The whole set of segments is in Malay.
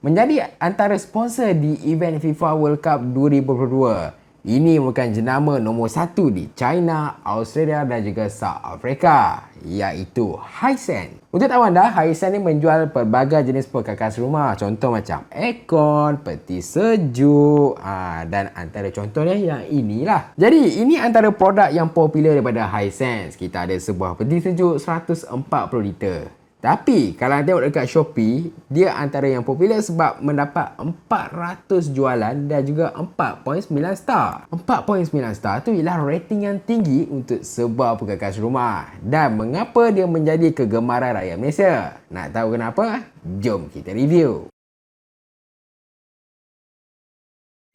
menjadi antara sponsor di event FIFA World Cup 2022. Ini merupakan jenama nombor 1 di China, Australia dan juga South Africa, iaitu Hisense. Untuk tahu anda, Hisense ni menjual pelbagai jenis perkakas rumah. Contoh macam aircon, peti sejuk dan antara contohnya yang inilah. Jadi ini antara produk yang popular daripada Hisense. Kita ada sebuah peti sejuk 140 liter. Tapi kalau anda tengok dekat Shopee, dia antara yang popular sebab mendapat 400 jualan dan juga 4.9 star. 4.9 star tu ialah rating yang tinggi untuk sebuah perkakas rumah. Dan mengapa dia menjadi kegemaran rakyat Malaysia? Nak tahu kenapa? Jom kita review.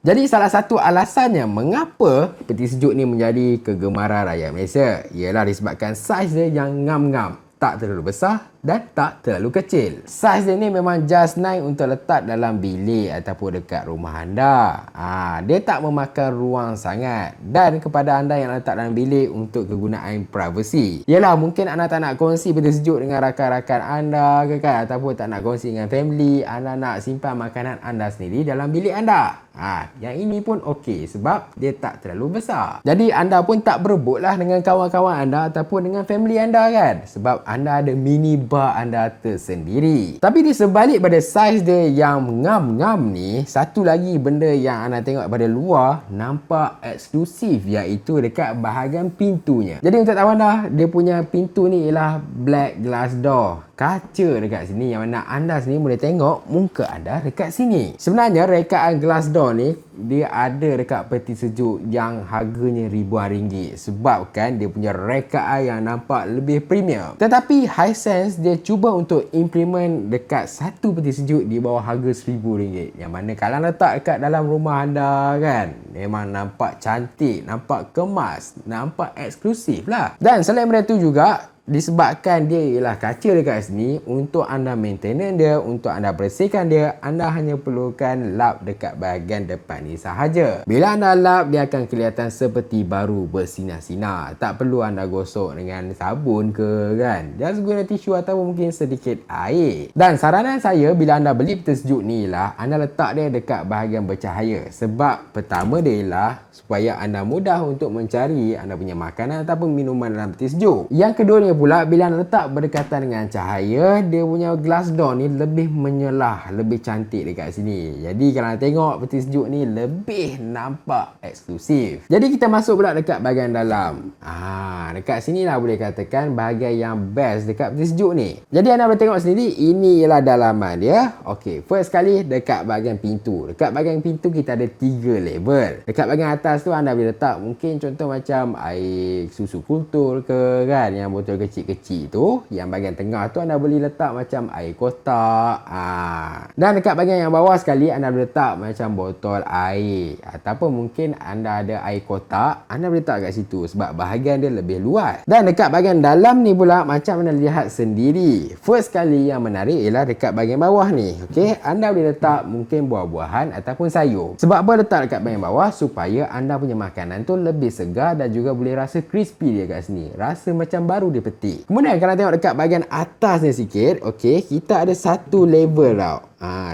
Jadi salah satu alasannya mengapa peti sejuk ni menjadi kegemaran rakyat Malaysia ialah disebabkan saiz dia yang ngam-ngam. Tak terlalu besar dan tak terlalu kecil. Saiz dia ni memang just nice untuk letak dalam bilik ataupun dekat rumah anda. Dia tak memakan ruang sangat. Dan kepada anda yang letak dalam bilik untuk kegunaan privacy. Yalah, mungkin anda tak nak kongsi peti sejuk dengan rakan-rakan anda ke kan? Ataupun tak nak kongsi dengan family. Anda nak simpan makanan anda sendiri dalam bilik anda. Yang ini pun okey sebab dia tak terlalu besar. Jadi anda pun tak berebutlah dengan kawan-kawan anda ataupun dengan family anda kan? Sebab anda ada mini bar anda tersendiri. Tapi di sebalik pada saiz dia yang ngam-ngam ni, satu lagi benda yang anda tengok pada luar nampak eksklusif, iaitu dekat bahagian pintunya. Jadi untuk tahu anda, dia punya pintu ni ialah black glass door. Kaca dekat sini yang mana anda sendiri boleh tengok muka anda dekat sini. Sebenarnya rekaan glass door ni dia ada dekat peti sejuk yang harganya ribuan ringgit sebabkan dia punya rekaan yang nampak lebih premium. Tetapi Hisense dia cuba untuk implement dekat satu peti sejuk di bawah harga RM1,000, yang mana kalau letak dekat dalam rumah anda kan, memang nampak cantik, nampak kemas, nampak eksklusif lah. Dan selain benda tu juga, disebabkan dia ialah kaca dekat sini, untuk anda maintenance dia, untuk anda bersihkan dia, anda hanya perlukan lap dekat bahagian depan ni sahaja. Bila anda lap, dia akan kelihatan seperti baru, bersinar-sinar. Tak perlu anda gosok dengan sabun ke kan. Just guna tisu atau mungkin sedikit air. Dan saranan saya bila anda beli peti sejuk ni ialah anda letak dia dekat bahagian bercahaya. Sebab pertama dia ialah supaya anda mudah untuk mencari anda punya makanan ataupun minuman dalam peti sejuk. Yang keduanya pula, bila anda letak berdekatan dengan cahaya, dia punya glass door ni lebih menyelah, lebih cantik dekat sini. Jadi kalau anda tengok peti sejuk ni lebih nampak eksklusif. Jadi kita masuk pula dekat bahagian dalam. Dekat sini lah boleh katakan bahagian yang best dekat peti sejuk ni. Jadi anda boleh tengok sendiri, ini ialah dalaman dia. Okey, first sekali dekat bahagian pintu. Dekat bahagian pintu kita ada 3 level. Dekat bahagian atas tu anda boleh letak mungkin contoh macam air susu kultur ke kan, yang botol kecil-kecil tu. Yang bahagian tengah tu anda boleh letak macam air kotak. Dan dekat bahagian yang bawah sekali anda boleh letak macam botol air, ataupun mungkin anda ada air kotak, anda boleh letak kat situ sebab bahagian dia lebih luas. Dan dekat bahagian dalam ni pula, macam anda lihat sendiri, first kali yang menarik ialah dekat bahagian bawah ni. Okey, anda boleh letak mungkin buah-buahan ataupun sayur. Sebab apa letak dekat bahagian bawah? Supaya anda punya makanan tu lebih segar dan juga boleh rasa crispy dia kat sini. Rasa macam baru dipetik. Kemudian kalau tengok dekat bahagian atas ni sikit, okey, kita ada satu level tau.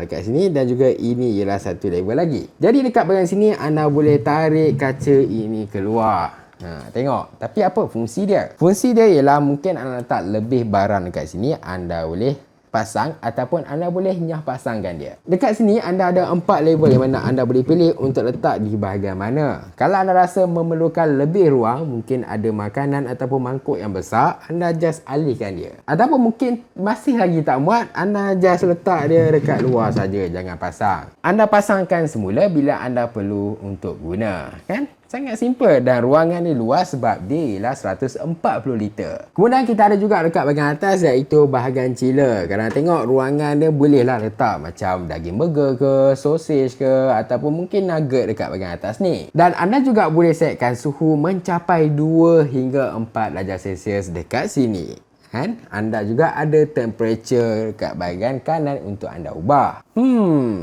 Dekat sini, dan juga ini ialah satu level lagi. Jadi dekat bahagian sini anda boleh tarik kaca ini keluar. Tengok. Tapi apa fungsi dia? Fungsi dia ialah mungkin anda letak lebih barang dekat sini, anda boleh pasang ataupun anda boleh nyah pasangkan dia. Dekat sini anda ada 4 level yang mana anda boleh pilih untuk letak di bahagian mana. Kalau anda rasa memerlukan lebih ruang, mungkin ada makanan ataupun mangkuk yang besar, anda just alihkan dia. Ataupun mungkin masih lagi tak muat, anda just letak dia dekat luar saja, jangan pasang. Anda pasangkan semula bila anda perlu untuk guna, kan? Sangat simple, dan ruangan ni luas sebab dia ialah 140 liter. Kemudian kita ada juga dekat bahagian atas, iaitu bahagian chiller. Kalau tengok ruangan dia bolehlah letak macam daging burger ke, sausage ke, ataupun mungkin nugget dekat bahagian atas ni. Dan anda juga boleh setkan suhu mencapai 2 hingga 4 darjah Celsius dekat sini. Dan anda juga ada temperature kat bahagian kanan untuk anda ubah.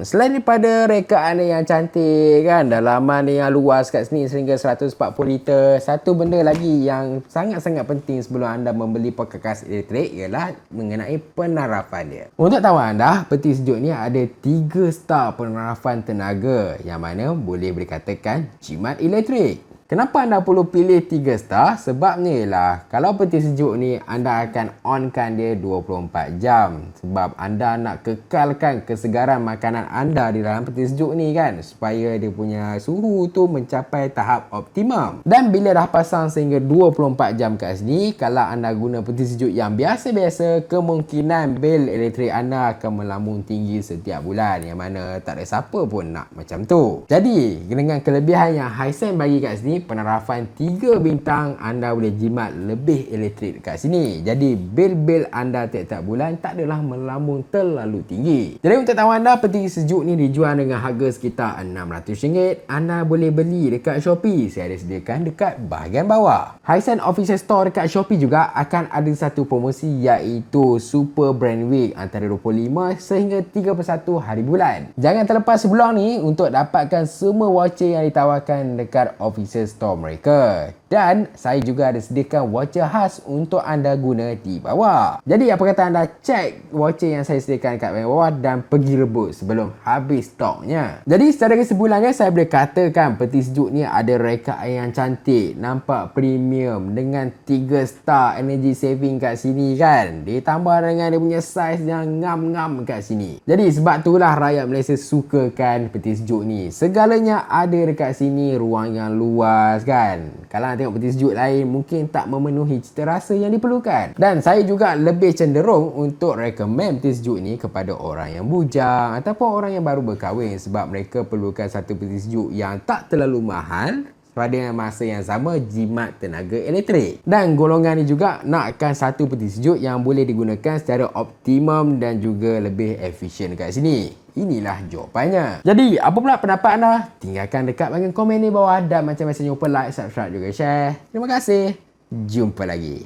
Selain daripada reka anda yang cantik kan, dalaman yang luas kat sini sehingga 140 liter, satu benda lagi yang sangat-sangat penting sebelum anda membeli perkakas elektrik ialah mengenai penarafan dia. Untuk tahu anda, peti sejuk ni ada 3 star penarafan tenaga yang mana boleh dikatakan jimat elektrik. Kenapa anda perlu pilih 3 star? Sebabnya ialah kalau peti sejuk ni anda akan onkan dia 24 jam. Sebab anda nak kekalkan kesegaran makanan anda di dalam peti sejuk ni kan, supaya dia punya suhu tu mencapai tahap optimum. Dan bila dah pasang sehingga 24 jam kat sini, kalau anda guna peti sejuk yang biasa-biasa, kemungkinan bil elektrik anda akan melambung tinggi setiap bulan, yang mana tak ada siapa pun nak macam tu. Jadi dengan kelebihan yang Hisense bagi kat sini, penarafan 3 bintang, anda boleh jimat lebih elektrik dekat sini. Jadi bil-bil anda tiap-tiap bulan tak adalah melambung terlalu tinggi. Jadi untuk tahu anda, peti sejuk ni dijual dengan harga sekitar RM600. Anda boleh beli dekat Shopee. Saya ada sediakan dekat bahagian bawah. Hisense Official Store dekat Shopee juga akan ada satu promosi iaitu Super Brand Week antara 25 sehingga 31 hari bulan. Jangan terlepas sebelum ni untuk dapatkan semua voucher yang ditawarkan dekat Official Store mereka. Dan saya juga ada sediakan voucher khas untuk anda guna di bawah. Jadi apa kata anda cek voucher yang saya sediakan kat bawah dan pergi rebut sebelum habis stoknya. Jadi secara kesimpulannya saya boleh katakan peti sejuk ni ada rekaan yang cantik, nampak premium dengan 3 star energy saving kat sini kan. Ditambah dengan dia punya saiz yang ngam-ngam kat sini. Jadi sebab itulah rakyat Malaysia sukakan peti sejuk ni. Segalanya ada dekat sini, ruang yang luas kan. Kalau nak tengok peti sejuk lain mungkin tak memenuhi cita rasa yang diperlukan. Dan saya juga lebih cenderung untuk recommend peti sejuk ni kepada orang yang bujang ataupun orang yang baru berkahwin, sebab mereka perlukan satu peti sejuk yang tak terlalu mahal pada masa yang sama jimat tenaga elektrik. Dan golongan ni juga nakkan satu peti sejuk yang boleh digunakan secara optimum dan juga lebih efisien kat sini. Inilah jawapannya. Jadi, apa pula pendapat anda? Tinggalkan dekat bahagian komen di bawah dan macam biasanya lupa like, subscribe juga share. Terima kasih. Jumpa lagi.